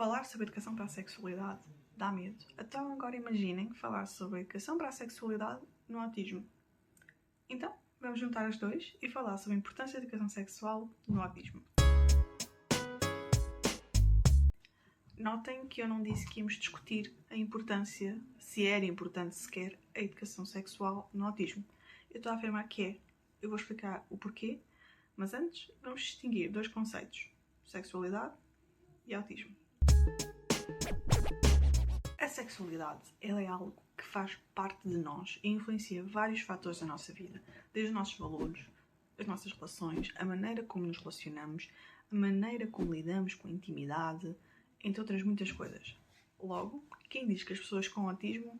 Falar sobre educação para a sexualidade dá medo. Então agora imaginem falar sobre educação para a sexualidade no autismo. Então, vamos juntar as dois e falar sobre a importância da educação sexual no autismo. Notem que eu não disse que íamos discutir a importância, se era importante sequer, a educação sexual no autismo. Eu estou a afirmar que é. Eu vou explicar o porquê, mas antes vamos distinguir dois conceitos: sexualidade e autismo. A sexualidade ela é algo que faz parte de nós e influencia vários fatores da nossa vida, desde os nossos valores, as nossas relações, a maneira como nos relacionamos, a maneira como lidamos com a intimidade, entre outras muitas coisas. Logo, quem diz que as pessoas com autismo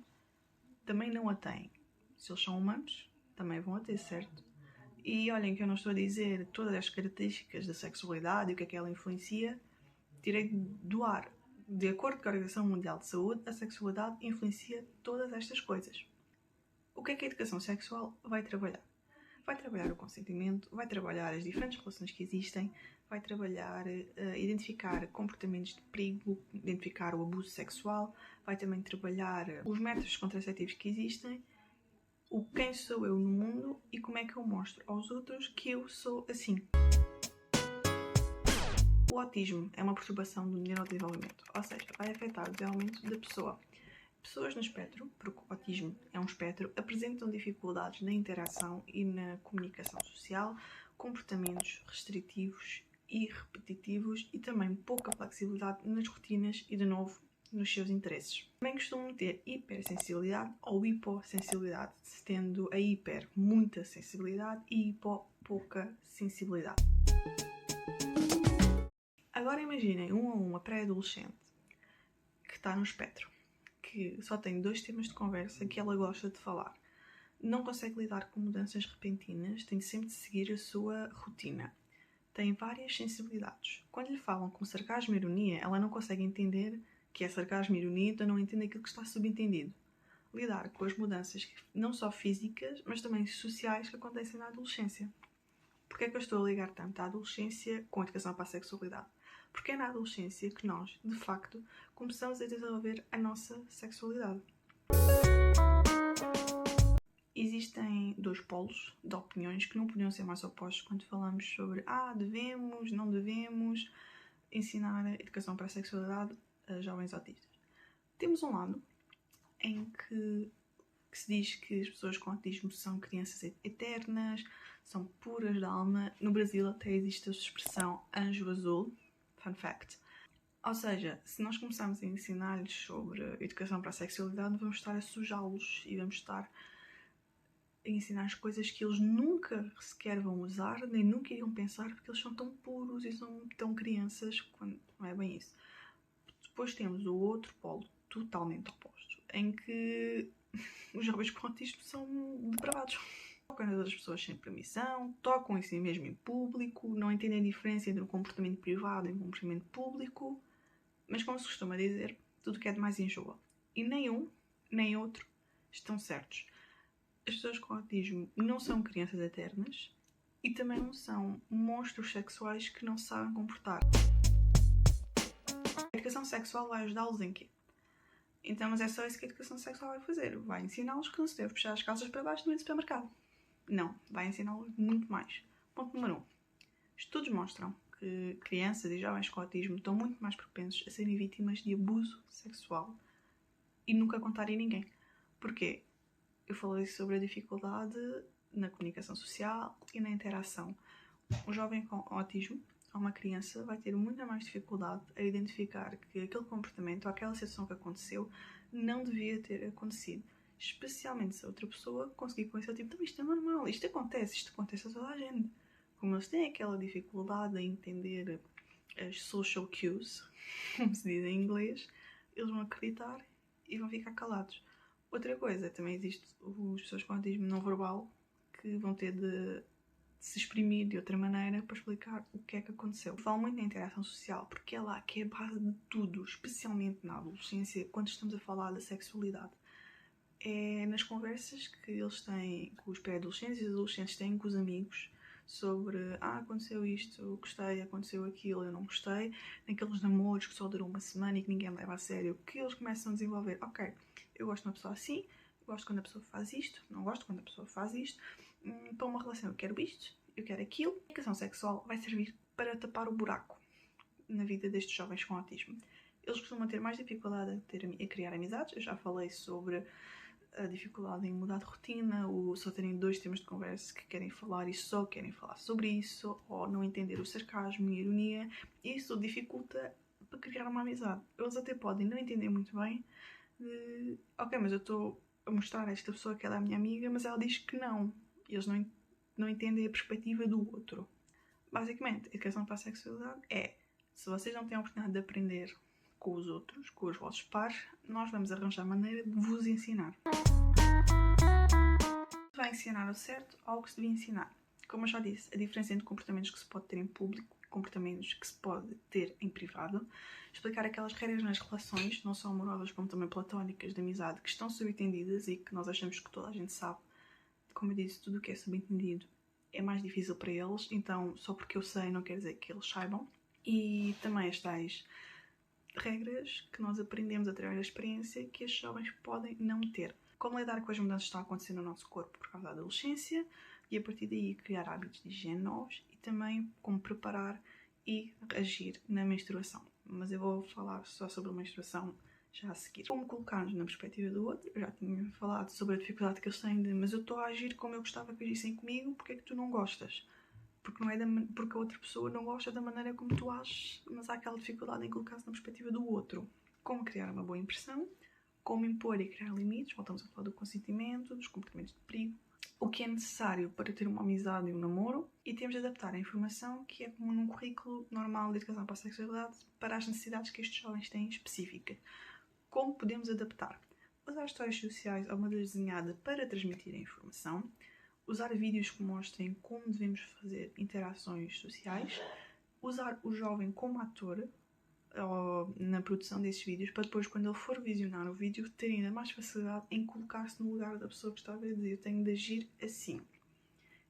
também não a têm? Se eles são humanos, também vão a ter, certo? E olhem que eu não estou a dizer todas as características da sexualidade e o que é que ela influencia, tirei do ar. De acordo com a Organização Mundial de Saúde, a sexualidade influencia todas estas coisas. O que é que a educação sexual vai trabalhar? Vai trabalhar o consentimento, vai trabalhar as diferentes relações que existem, vai trabalhar identificar comportamentos de perigo, identificar o abuso sexual, vai também trabalhar os métodos contraceptivos que existem, o quem sou eu no mundo e como é que eu mostro aos outros que eu sou assim. O autismo é uma perturbação do neurodesenvolvimento, ou seja, vai afetar o desenvolvimento da pessoa. Pessoas no espectro, porque o autismo é um espectro, apresentam dificuldades na interação e na comunicação social, comportamentos restritivos e repetitivos e também pouca flexibilidade nas rotinas e, de novo, nos seus interesses. Também costumam ter hipersensibilidade ou hipossensibilidade, tendo a hiper muita sensibilidade e hipo pouca sensibilidade. Agora imaginem uma pré-adolescente que está no espectro, que só tem 2 temas de conversa que ela gosta de falar. Não consegue lidar com mudanças repentinas, tem sempre de seguir a sua rotina. Tem várias sensibilidades. Quando lhe falam com sarcasmo e ironia, ela não consegue entender que é sarcasmo e ironia, então não entende aquilo que está subentendido. Lidar com as mudanças não só físicas, mas também sociais que acontecem na adolescência. Porquê é que eu estou a ligar tanto à adolescência com a educação para a sexualidade? Porque é na adolescência que nós, de facto, começamos a desenvolver a nossa sexualidade. Existem 2 polos de opiniões que não podiam ser mais opostos quando falamos sobre devemos, não devemos ensinar a educação para a sexualidade a jovens autistas. Temos um lado em que se diz que as pessoas com autismo são crianças eternas, são puras de alma. No Brasil até existe a expressão anjo azul, fun fact. Ou seja, se nós começarmos a ensinar-lhes sobre a educação para a sexualidade, vamos estar a sujá-los e vamos estar a ensinar as coisas que eles nunca sequer vão usar, nem nunca iriam pensar, porque eles são tão puros e são tão crianças, quando não é bem isso. Depois temos o outro polo totalmente oposto, em que os jovens com autismo são depravados. Tocam nas outras pessoas sem permissão, tocam em si mesmo em público, não entendem a diferença entre um comportamento privado e um comportamento público, mas como se costuma dizer, tudo que é demais enjoa. E nem um, nem outro estão certos. As pessoas com autismo não são crianças eternas e também não são monstros sexuais que não se sabem comportar. A educação sexual vai ajudá-los em quê? Então, mas é só isso que a educação sexual vai fazer. Vai ensiná-los que não se deve puxar as calças para baixo no supermercado. Não, vai ensiná-los muito mais. Ponto número 1. Estudos mostram que crianças e jovens com autismo estão muito mais propensos a serem vítimas de abuso sexual e nunca contarem a ninguém. Porquê? Eu falei sobre a dificuldade na comunicação social e na interação. Um jovem com autismo ou uma criança vai ter muita mais dificuldade a identificar que aquele comportamento ou aquela situação que aconteceu não devia ter acontecido. Especialmente se a outra pessoa conseguir conhecer, tipo, isto é normal, isto acontece a toda a gente. Como eles têm aquela dificuldade em entender as social cues, como se diz em inglês, eles vão acreditar e vão ficar calados. Outra coisa, também existe as pessoas com autismo não verbal que vão ter de se exprimir de outra maneira para explicar o que é que aconteceu. Falo muito na interação social, porque é lá que é a base de tudo, especialmente na adolescência, quando estamos a falar da sexualidade. É nas conversas que eles têm com os pré-adolescentes e os adolescentes têm com os amigos sobre aconteceu isto, gostei, aconteceu aquilo, eu não gostei, naqueles namoros que só duram uma semana e que ninguém leva a sério, que eles começam a desenvolver, ok, eu gosto de uma pessoa assim, eu gosto quando a pessoa faz isto, não gosto quando a pessoa faz isto, para uma relação eu quero isto, eu quero aquilo. A educação sexual vai servir para tapar o buraco na vida destes jovens com autismo. Eles costumam ter mais dificuldade a criar amizades, eu já falei sobre a dificuldade em mudar de rotina, ou só terem 2 temas de conversa que querem falar e só querem falar sobre isso, ou não entender o sarcasmo e a ironia. Isso dificulta para criar uma amizade. Eles até podem não entender muito bem de, ok, mas eu estou a mostrar a esta pessoa que ela é a minha amiga, mas ela diz que não. Eles não entendem a perspectiva do outro. Basicamente, a educação para a sexualidade é, se vocês não têm a oportunidade de aprender com os outros, com os vossos pares, nós vamos arranjar maneira de vos ensinar. Vai ensinar o certo ao que se devia ensinar. Como eu já disse, a diferença entre comportamentos que se pode ter em público e comportamentos que se pode ter em privado. Explicar aquelas regras nas relações, não só amorosas como também platónicas, de amizade, que estão subentendidas e que nós achamos que toda a gente sabe. Como eu disse, tudo o que é subentendido é mais difícil para eles, então só porque eu sei não quer dizer que eles saibam. E também as tais regras que nós aprendemos através da experiência que estes jovens podem não ter. Como lidar com as mudanças que estão a acontecer no nosso corpo por causa da adolescência e a partir daí criar hábitos de higiene novos e também como preparar e agir na menstruação. Mas eu vou falar só sobre a menstruação já a seguir. Como colocar-nos na perspectiva do outro, eu já tinha falado sobre a dificuldade que eles têm de mas eu estou a agir como eu gostava que agissem comigo, porque é que tu não gostas? Porque, não é porque a outra pessoa não gosta da maneira como tu ages, mas há aquela dificuldade em colocar-se na perspectiva do outro. Como criar uma boa impressão, como impor e criar limites, voltamos a falar do consentimento, dos comportamentos de perigo, o que é necessário para ter uma amizade e um namoro, e temos de adaptar a informação que é como num currículo normal de educação para a sexualidade para as necessidades que estes jovens têm específicas. Como podemos adaptar? Usar histórias sociais ou modelos desenhadas para transmitir a informação, usar vídeos que mostrem como devemos fazer interações sociais, usar o jovem como ator na produção desses vídeos para depois, quando ele for visionar o vídeo, ter ainda mais facilidade em colocar-se no lugar da pessoa que está a ver e dizer eu tenho de agir assim.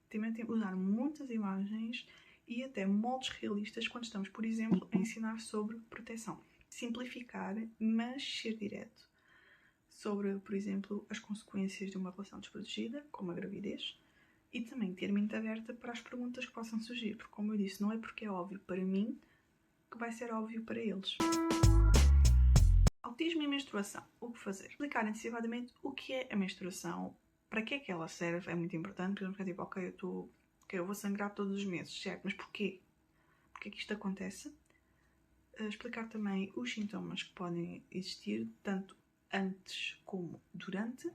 Também tem de usar muitas imagens e até moldes realistas quando estamos, por exemplo, a ensinar sobre proteção. Simplificar, mas ser direto. Sobre, por exemplo, as consequências de uma relação desprotegida, como a gravidez, e também ter mente aberta para as perguntas que possam surgir, porque, como eu disse, não é porque é óbvio para mim que vai ser óbvio para eles. Autismo e menstruação. O que fazer? Explicar antecipadamente o que é a menstruação, para que é que ela serve, é muito importante, porque não ficar tipo, ok, eu vou sangrar todos os meses, certo, mas porquê? Porquê é que isto acontece? Explicar também os sintomas que podem existir, tanto antes como durante,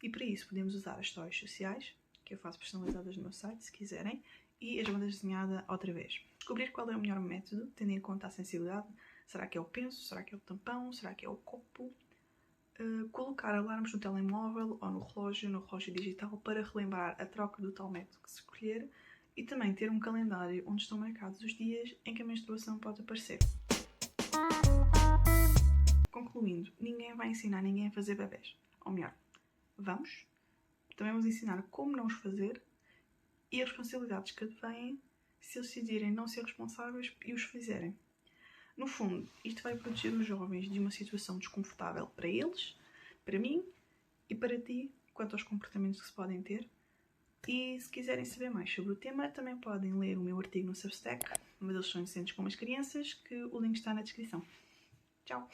e para isso podemos usar as histórias sociais, que eu faço personalizadas no meu site, se quiserem, e as bandas desenhadas outra vez. Descobrir qual é o melhor método, tendo em conta a sensibilidade. Será que é o penso? Será que é o tampão? Será que é o copo? Colocar alarmes no telemóvel ou no relógio digital para relembrar a troca do tal método que se escolher e também ter um calendário onde estão marcados os dias em que a menstruação pode aparecer. Concluindo, ninguém vai ensinar ninguém a fazer bebés. Ou melhor, vamos. Também vamos ensinar como não os fazer e as responsabilidades que advêm se eles decidirem não ser responsáveis e os fizerem. No fundo, isto vai proteger os jovens de uma situação desconfortável para eles, para mim e para ti, quanto aos comportamentos que se podem ter. E se quiserem saber mais sobre o tema, também podem ler o meu artigo no Substack, Modelos São Inocentes como as Crianças, que o link está na descrição. Tchau!